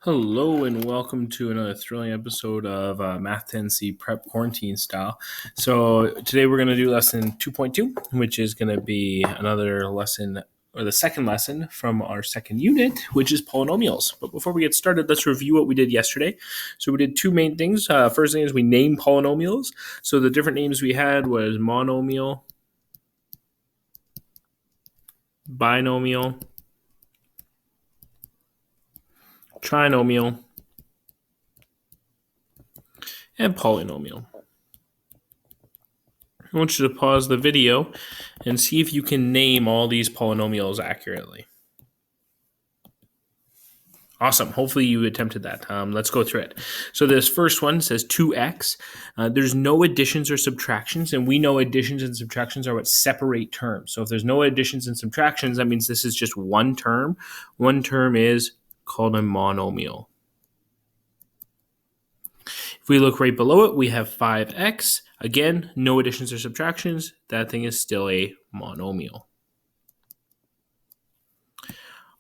Hello and welcome to another thrilling episode of Math 10C Prep Quarantine Style. So today we're going to do lesson 2.2, which is going to be another lesson, or the second lesson from our second unit, which is polynomials. But before we get started, let's review what we did yesterday. So we did two main things. First thing is we named polynomials. So the different names we had was monomial, binomial, trinomial, and polynomial. I want you to pause the video and see if you can name all these polynomials accurately. Awesome. Hopefully you attempted that. Let's go through it. So this first one says 2x. There's no additions or subtractions, and we know additions and subtractions are what separate terms. So if there's no additions and subtractions, that means this is just one term. One term is called a monomial. If we look right below it, we have 5x. Again, no additions or subtractions. That thing is still a monomial.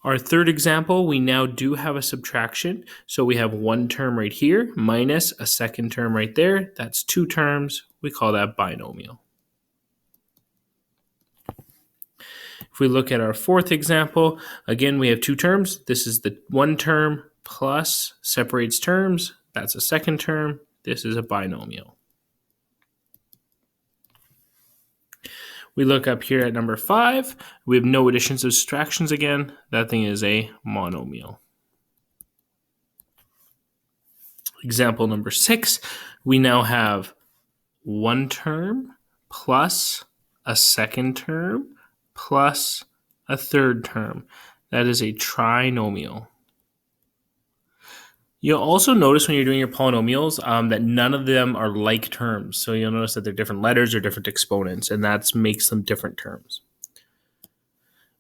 Our third example, we now do have a subtraction. So we have one term right here minus a second term right there. That's two terms. We call that binomial. If we look at our fourth example, again, we have two terms. This is the one term plus separates terms. That's a second term. This is a binomial. We look up here at number 5. We have no additions or subtractions again. That thing is a monomial. Example number 6, we now have one term plus a second term plus a third term. That is a trinomial. You'll also notice when you're doing your polynomials that none of them are like terms. So you'll notice that they're different letters or different exponents, and that makes them different terms.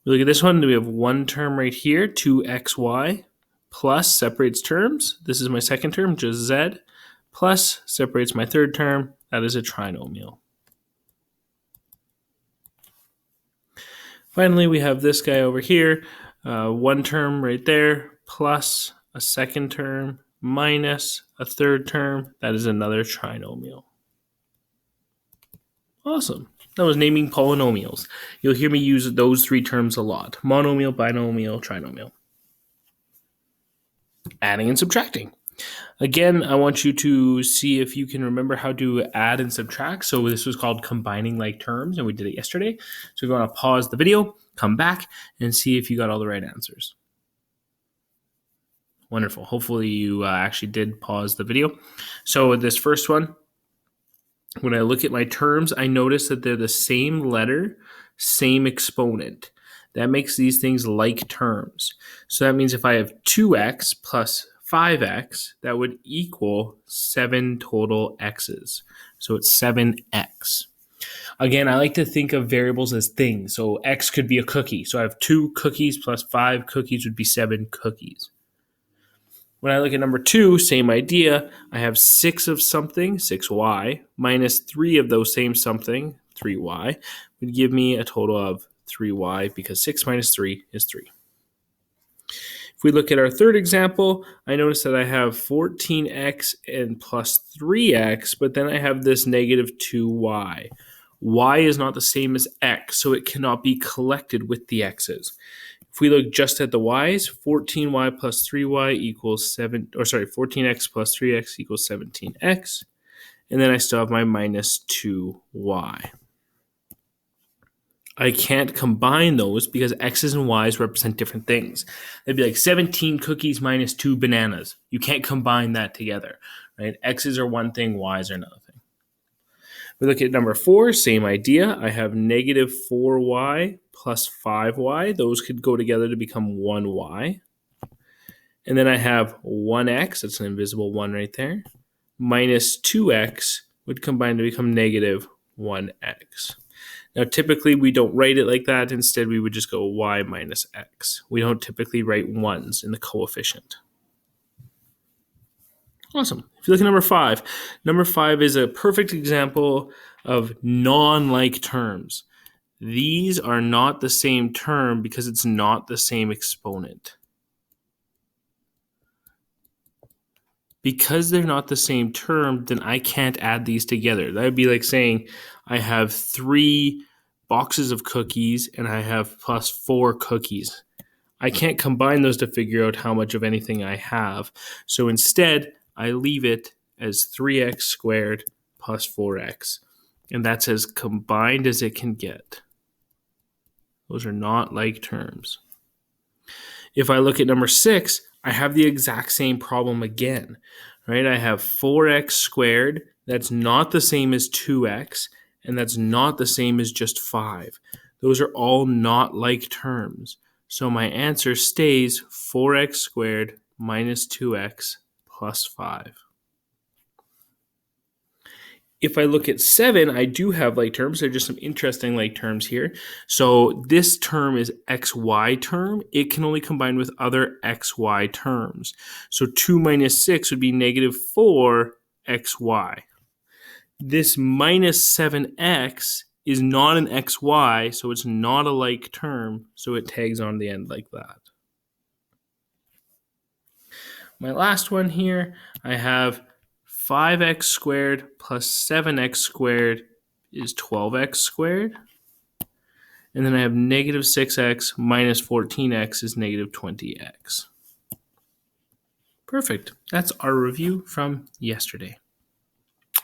We look at this one. We have one term right here, 2xy, plus separates terms. This is my second term, just z, plus separates my third term. That is a trinomial. Finally, we have this guy over here, one term right there, plus a second term minus a third term. That is another trinomial. Awesome. That was naming polynomials. You'll hear me use those three terms a lot. Monomial, binomial, trinomial. Adding and subtracting. Again, I want you to see if you can remember how to add and subtract. So this was called combining like terms, and we did it yesterday. So if you want to pause the video, come back, and see if you got all the right answers. Wonderful. Hopefully you actually did pause the video. So this first one, when I look at my terms, I notice that they're the same letter, same exponent. That makes these things like terms. So that means if I have 2x plus 5x, that would equal 7 total x's. So it's 7x. Again, I like to think of variables as things. So x could be a cookie. So I have 2 cookies plus 5 cookies would be 7 cookies. When I look at number 2, same idea. I have 6 of something, 6y, minus 3 of those same something, 3y, would give me a total of 3y because 6 minus 3 is 3. If we look at our third example, I notice that I have 14x and plus 3x, but then I have this negative 2y. Y is not the same as x, so it cannot be collected with the x's. If we look just at the y's, 14y plus 3y equals 14x plus 3x equals 17x. And then I still have my minus 2y. I can't combine those because x's and y's represent different things. It'd be like 17 cookies minus 2 bananas. You can't combine that together, right? X's are one thing, y's are another thing. We look at number 4, same idea. I have negative 4y plus 5y. Those could go together to become 1y. And then I have 1x, that's an invisible 1 right there, minus 2x would combine to become negative 1x. Now, typically, we don't write it like that. Instead, we would just go y minus x. We don't typically write 1s in the coefficient. Awesome. If you look at number 5 is a perfect example of non-like terms. These are not the same term because it's not the same exponent. Because they're not the same term, then I can't add these together. That would be like saying I have 3 boxes of cookies and I have plus 4 cookies. I can't combine those to figure out how much of anything I have. So instead, I leave it as 3x squared plus 4x. And that's as combined as it can get. Those are not like terms. If I look at number 6, I have the exact same problem again, right? I have 4x squared. That's not the same as 2x, and that's not the same as just 5. Those are all not like terms. So my answer stays 4x squared minus 2x plus 5. If I look at 7, I do have like terms. There are just some interesting like terms here. So this term is xy term. It can only combine with other xy terms. So 2 minus 6 would be negative 4xy. This minus 7x is not an xy, so it's not a like term. So it tags on the end like that. My last one here, I have 5x squared plus 7x squared is 12x squared. And then I have negative 6x minus 14x is negative 20x. Perfect. That's our review from yesterday.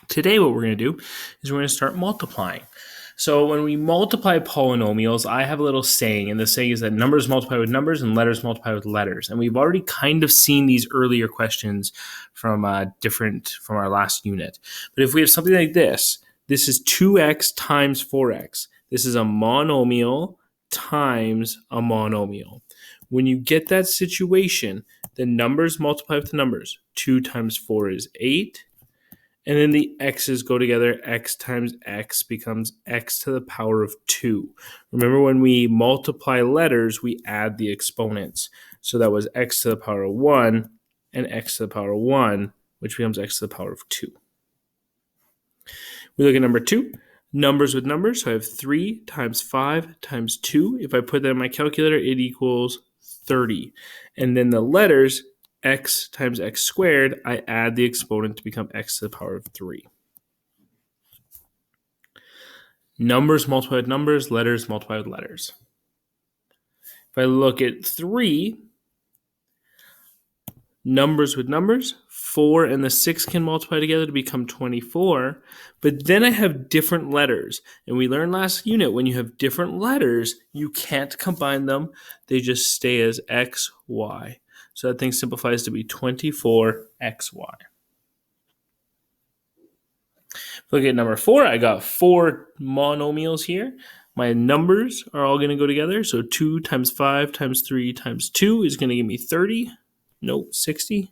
Today what we're going to do is we're going to start multiplying. So when we multiply polynomials, I have a little saying, and the saying is that numbers multiply with numbers and letters multiply with letters. And we've already kind of seen these earlier questions from our last unit. But if we have something like this is 2x times 4x. This is a monomial times a monomial. When you get that situation, the numbers multiply with the numbers. 2 times 4 is 8. And then the x's go together. X times x becomes x to the power of 2. Remember, when we multiply letters, we add the exponents. So that was x to the power of 1 and x to the power of 1, which becomes x to the power of 2. We look at number 2, numbers with numbers. So I have 3 times 5 times 2. If I put that in my calculator, it equals 30. And then the letters, x times x squared, I add the exponent to become x to the power of 3. Numbers multiply with numbers, letters multiply with letters. If I look at 3, numbers with numbers, 4 and the 6 can multiply together to become 24, but then I have different letters. And we learned last unit, when you have different letters, you can't combine them. They just stay as x, y. So that thing simplifies to be 24xy. Look at number 4. I got 4 monomials here. My numbers are all going to go together. So 2 times 5 times 3 times 2 is going to give me 30. Nope, 60.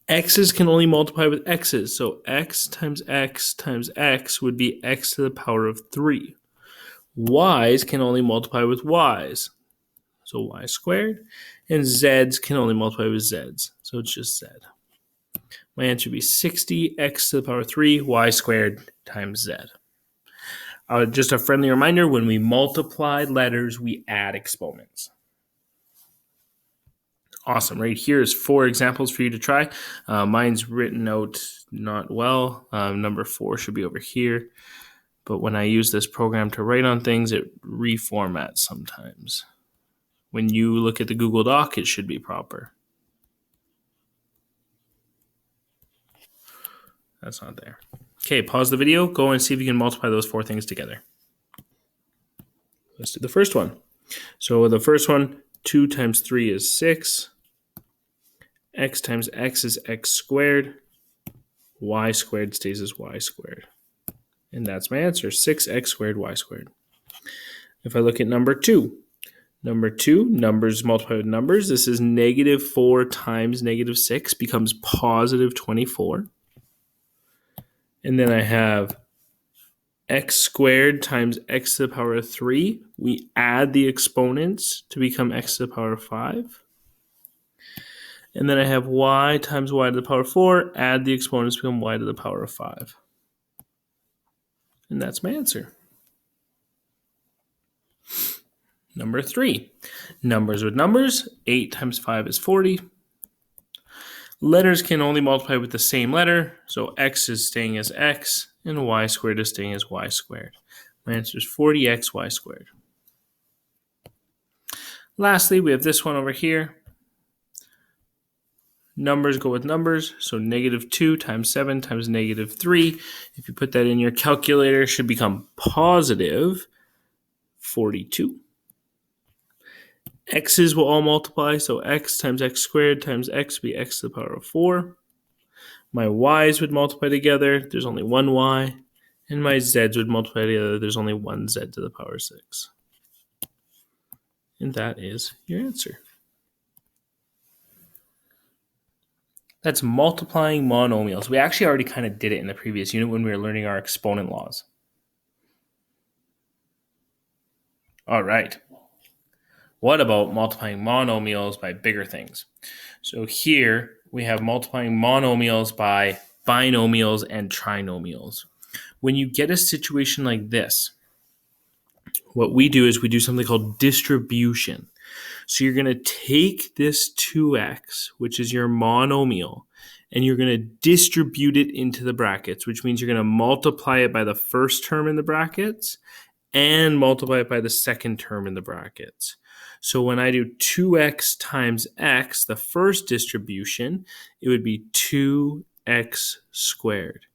X's can only multiply with x's. So x times x would be x to the power of 3. Y's can only multiply with y's. So y squared. And z's can only multiply with z's. So it's just z. My answer would be 60 x to the power of 3 y squared times z. Just a friendly reminder, when we multiply letters, we add exponents. Awesome. Right here is 4 examples for you to try. Mine's written out not well. Number 4 should be over here. But when I use this program to write on things, it reformats sometimes. When you look at the Google Doc, it should be proper. That's not there. Okay, pause the video. Go and see if you can multiply those 4 things together. Let's do the first one. So the first one, 2 times 3 is 6. X times x is x squared. Y squared stays as y squared. And that's my answer, 6x squared y squared. If I look at number 2, numbers multiply with numbers. This is negative 4 times negative 6 becomes positive 24. And then I have x squared times x to the power of 3. We add the exponents to become x to the power of 5. And then I have y times y to the power of 4. Add the exponents to become y to the power of 5. And that's my answer. Number 3, numbers with numbers. 8 times 5 is 40. Letters can only multiply with the same letter, so x is staying as x, and y squared is staying as y squared. My answer is 40xy squared. Lastly, we have this one over here. Numbers go with numbers, so -2 times 7 times -3. If you put that in your calculator, it should become positive 42. X's will all multiply, so x times x squared times x would be x to the power of 4. My y's would multiply together, there's only one y. And my z's would multiply together, there's only one z to the power of 6. And that is your answer. That's multiplying monomials. We actually already kind of did it in the previous unit when we were learning our exponent laws. All right. What about multiplying monomials by bigger things? So here we have multiplying monomials by binomials and trinomials. When you get a situation like this, what we do is we do something called distribution. So you're going to take this 2x, which is your monomial, and you're going to distribute it into the brackets, which means you're going to multiply it by the first term in the brackets and multiply it by the second term in the brackets. So when I do 2x times x, the first distribution, it would be 2x squared.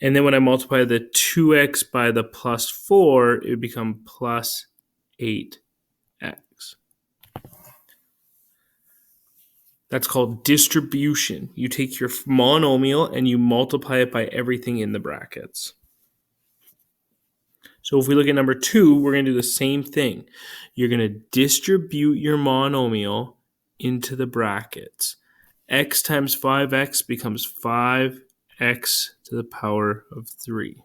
And then when I multiply the 2x by the plus 4, it would become plus 8x. That's called distribution. You take your monomial and you multiply it by everything in the brackets. So if we look at number 2, we're going to do the same thing. You're going to distribute your monomial into the brackets. X times 5x becomes 5x to the power of 3.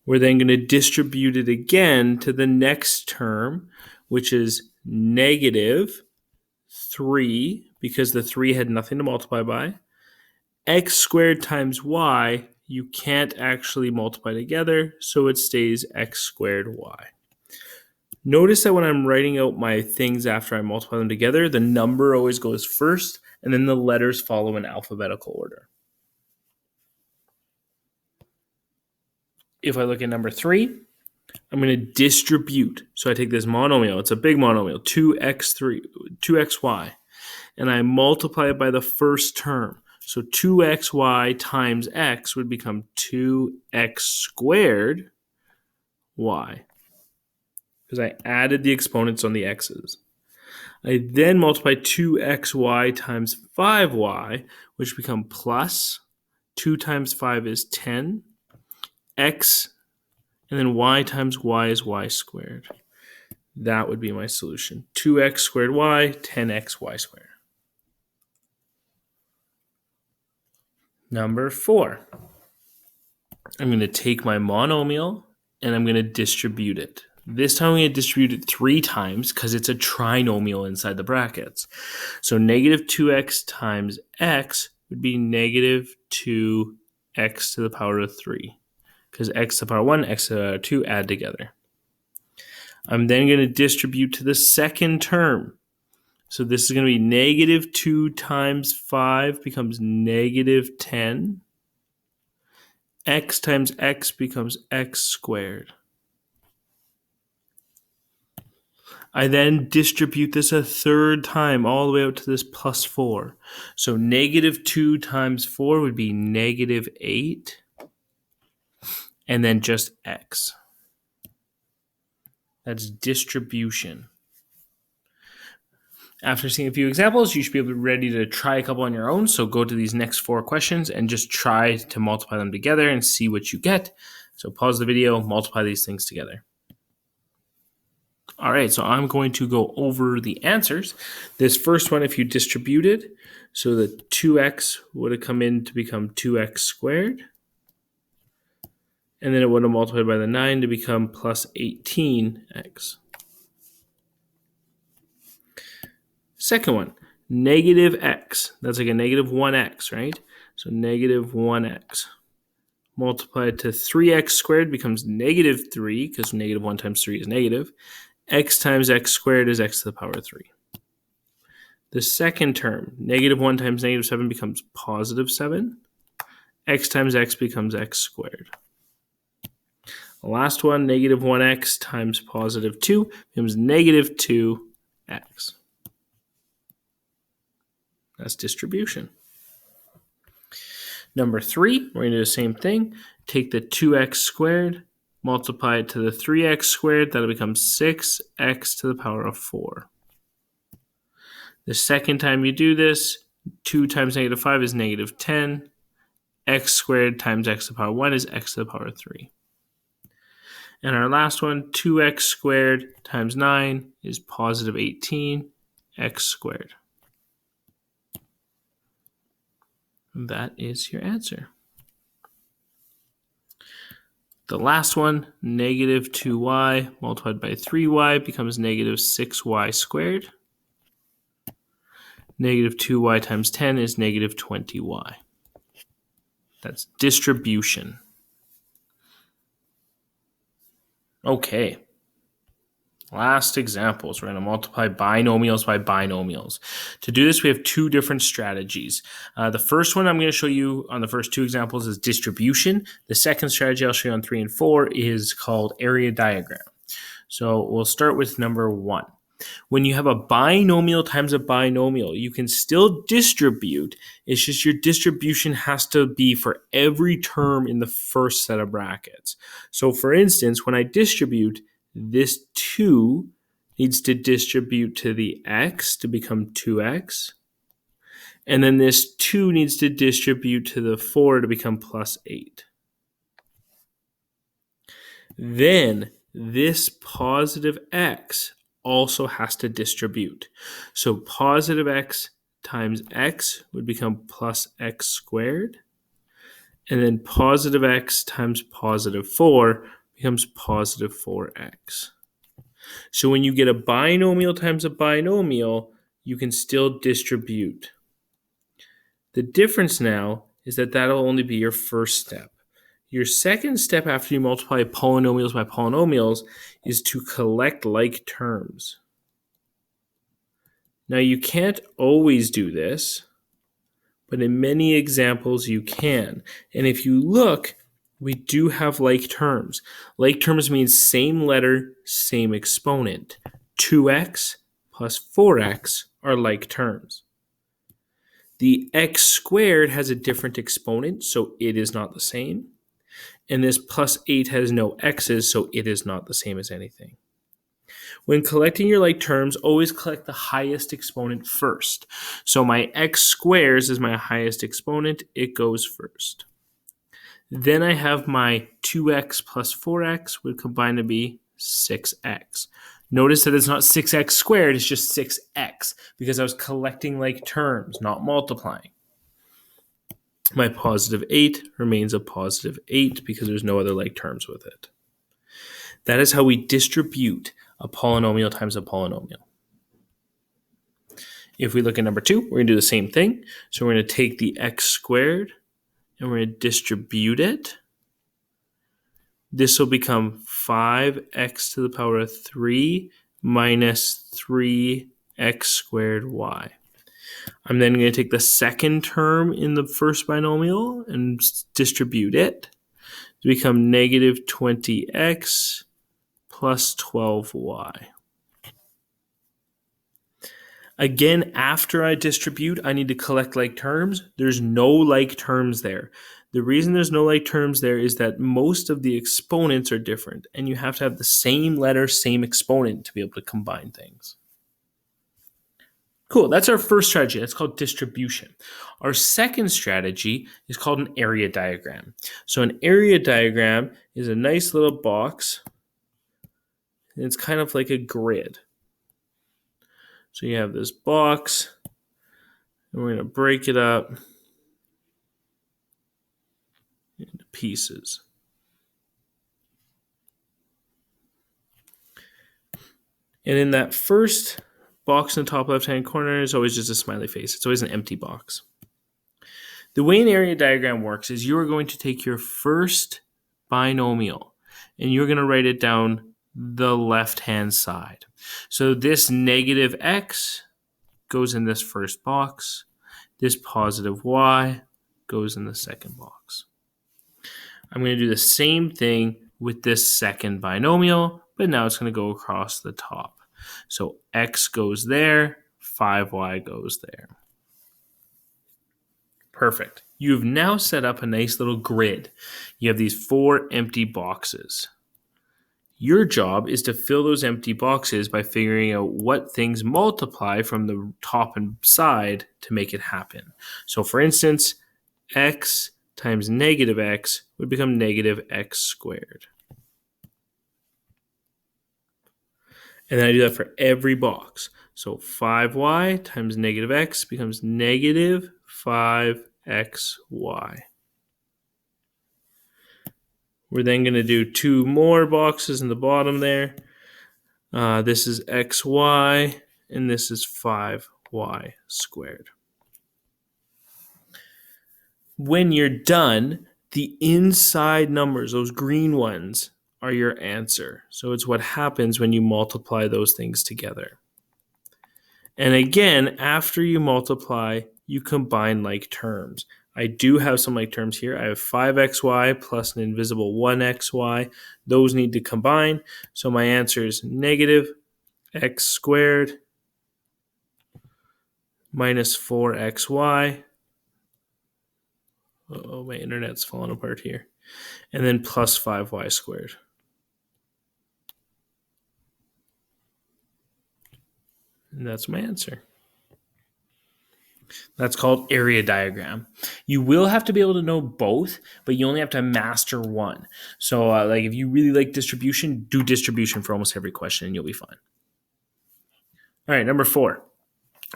We're then going to distribute it again to the next term, which is negative 3, because the 3 had nothing to multiply by. X squared times y, you can't actually multiply together, so it stays x squared y. Notice that when I'm writing out my things after I multiply them together, the number always goes first, and then the letters follow in alphabetical order. If I look at number 3, I'm going to distribute. So I take this monomial, it's a big monomial, 2xy, and I multiply it by the first term. So 2xy times x would become 2x squared y, because I added the exponents on the x's. I then multiply 2xy times 5y, which become plus 2 times 5 is 10, x, and then y times y is y squared. That would be my solution. 2x squared y, 10x y squared. Number 4. I'm going to take my monomial and I'm going to distribute it. This time I'm going to distribute it 3 times because it's a trinomial inside the brackets. So negative 2x times x would be negative 2x to the power of 3. Because x to the power 1, x to the power 2 add together. I'm then going to distribute to the second term. So this is going to be negative 2 times 5 becomes negative 10. X times x becomes x squared. I then distribute this a third time all the way out to this plus 4. So negative 2 times 4 would be negative 8. And then just x. That's distribution. After seeing a few examples, you should be ready to try a couple on your own. So go to these next 4 questions and just try to multiply them together and see what you get. So pause the video, multiply these things together. All right, so I'm going to go over the answers. This first one, if you distributed, so the 2x would have come in to become 2x squared. And then it would have multiplied by the 9 to become plus 18x. Second one, negative x. That's like a negative 1x, right? So negative 1x multiplied to 3x squared becomes negative 3, because negative 1 times 3 is negative. x times x squared is x to the power 3. The second term, -1 times -7 becomes positive 7. X times x becomes x squared. The last one, -1x times positive 2 becomes -2x. That's distribution. Number 3, we're going to do the same thing. Take the 2x squared, multiply it to the 3x squared. That'll become 6x to the power of 4. The second time you do this, 2 times -5 is -10. X squared times x to the power 1 is x to the power 3. And our last one, 2x squared times 9 is positive 18, x squared. And that is your answer. The last one, -2y multiplied by 3y becomes -6y squared. -2y times 10 is -20y. That's distribution. Okay. Last examples. We're going to multiply binomials by binomials. To do this, we have two different strategies. The first one I'm going to show you on the first two examples is distribution. The second strategy I'll show you on 3 and 4 is called area diagram. So we'll start with number 1. When you have a binomial times a binomial, you can still distribute. It's just your distribution has to be for every term in the first set of brackets. So for instance, when I distribute, this 2 needs to distribute to the x to become 2x. And then this 2 needs to distribute to the 4 to become plus 8. Then this positive x also has to distribute. So positive x times x would become plus x squared. And then positive x times positive 4 becomes positive 4x. So when you get a binomial times a binomial, you can still distribute. The difference now is that that'll only be your first step. Your second step after you multiply polynomials by polynomials is to collect like terms. Now you can't always do this, but in many examples you can. And if you look, we do have like terms. Like terms means same letter, same exponent. 2x plus 4x are like terms. The x squared has a different exponent, so it is not the same. And this plus 8 has no x's, so it is not the same as anything. When collecting your like terms, always collect the highest exponent first. So my x squares is my highest exponent. It goes first. Then I have my 2x plus 4x would combine to be 6x. Notice that it's not 6x squared, it's just 6x because I was collecting like terms, not multiplying. My positive 8 remains a positive 8 because there's no other like terms with it. That is how we distribute a polynomial times a polynomial. If we look at number 2, we're going to do the same thing. So we're going to take the x squared and we're going to distribute it. This will become 5x to the power of 3 minus 3x squared y. I'm then going to take the second term in the first binomial and distribute it to become negative 20x plus 12y. Again, after I distribute, I need to collect like terms. There's no like terms there. The reason there's no like terms there is that most of the exponents are different, and you have to have the same letter, same exponent to be able to combine things. Cool, that's our first strategy. That's called distribution. Our second strategy is called an area diagram. So an area diagram is a nice little box, and it's kind of like a grid. So you have this box, and we're going to break it up into pieces. And in that first box in the top left-hand corner is always just a smiley face. It's always an empty box. The way an area diagram works is you're going to take your first binomial, and you're going to write it down the left-hand side. So this negative x goes in this first box. This positive y goes in the second box. I'm going to do the same thing with this second binomial, but now it's going to go across the top. So x goes there, 5y goes there. Perfect. You've now set up a nice little grid. You have these 4 empty boxes. Your job is to fill those empty boxes by figuring out what things multiply from the top and side to make it happen. So for instance, x times negative x would become negative x squared. And then I do that for every box. So 5y times negative x becomes negative 5xy. We're then going to do 2 more boxes in the bottom there. This is xy, and this is 5y squared. When you're done, the inside numbers, those green ones, are your answer. So it's what happens when you multiply those things together. And again, after you multiply, you combine like terms. I do have some like terms here. I have 5xy plus an invisible 1xy. Those need to combine. So my answer is negative x squared minus 4xy. Oh, my internet's falling apart here. And then plus 5y squared. And that's my answer. That's called area diagram. You will have to be able to know both, but you only have to master one. So like if you really like distribution, do distribution for almost every question and you'll be fine. All right, number 4.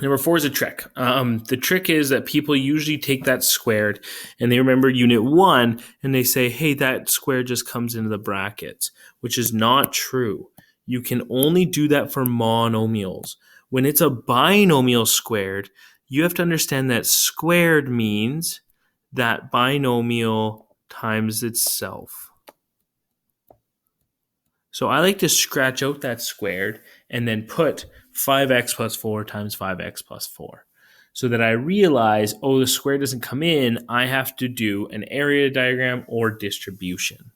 Number 4 is a trick. The trick is that people usually take that squared and they remember unit 1 and they say, hey, that square just comes into the brackets, which is not true. You can only do that for monomials. When it's a binomial squared, you have to understand that squared means that binomial times itself. So I like to scratch out that squared and then put 5x plus 4 times 5x plus 4 so that I realize, oh, the square doesn't come in. I have to do an area diagram or distribution.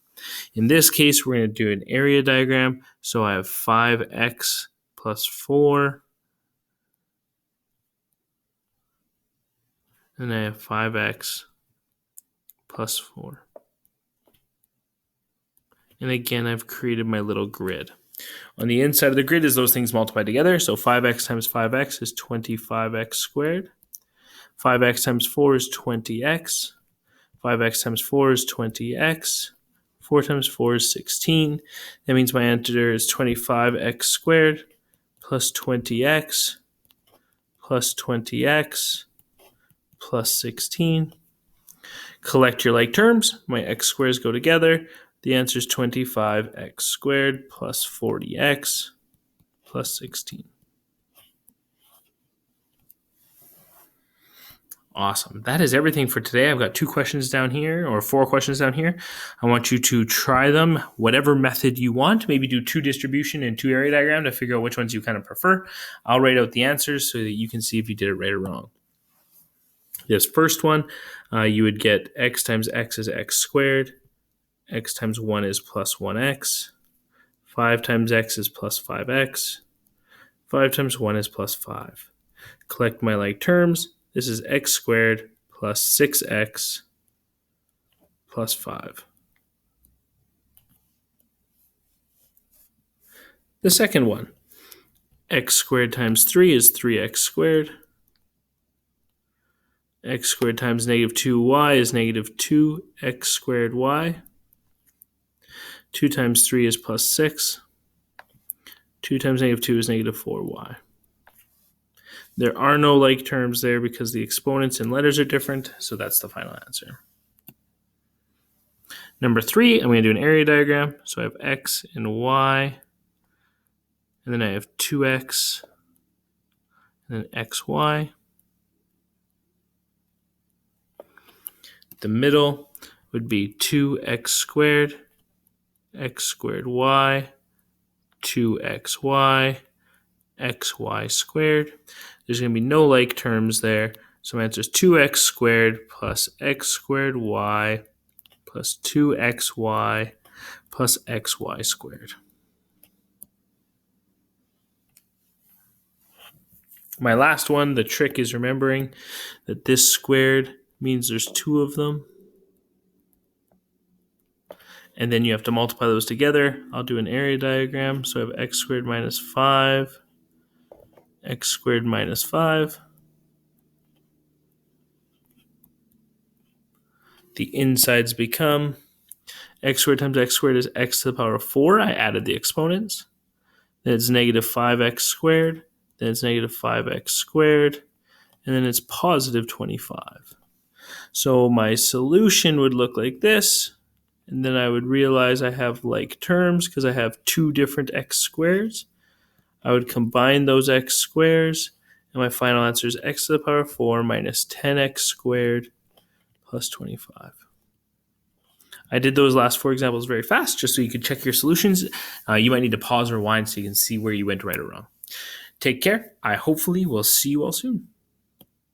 In this case, we're going to do an area diagram. So I have 5x plus 4. And I have 5x plus 4. And again, I've created my little grid. On the inside of the grid is those things multiplied together. So 5x times 5x is 25x squared. 5x times 4 is 20x. 5x times 4 is 20x. 4 times 4 is 16. That means my answer is 25x squared plus 20x plus 20x plus 16. Collect your like terms. My x squares go together. The answer is 25x squared plus 40x plus 16. Awesome. That is everything for today. I've got 2 questions down here, or 4 questions down here. I want you to try them, whatever method you want. Maybe do 2 distribution and 2 area diagram to figure out which ones you kind of prefer. I'll write out the answers so that you can see if you did it right or wrong. This first one, you would get x times x is x squared. X times 1 is plus 1x. 5 times x is plus 5x. 5 times 1 is plus 5. Collect my like terms. This is x squared plus 6x plus 5. The second one, x squared times 3 is 3x squared. X squared times negative 2y is negative 2x squared y. 2 times 3 is plus 6. 2 times negative 2 is negative 4y. There are no like terms there because the exponents and letters are different, so that's the final answer. Number 3, I'm going to do an area diagram. So I have x and y, and then I have 2x, and then xy. The middle would be 2x squared y, 2xy, xy squared. There's going to be no like terms there. So my answer is 2x squared plus x squared y plus 2xy plus xy squared. My last one, the trick is remembering that this squared means there's two of them. And then you have to multiply those together. I'll do an area diagram. So I have x squared minus 5, x squared minus 5. The insides become x squared times x squared is x to the power of 4. I added the exponents. Then it's negative 5x squared. Then it's negative 5x squared. And then it's positive 25. So my solution would look like this. And then I would realize I have like terms because I have two different x squares. I would combine those x squares. And my final answer is x to the power of 4 minus 10x squared plus 25. I did those last four examples very fast just so you could check your solutions. You might need to pause or rewind so you can see where you went right or wrong. Take care. I hopefully will see you all soon.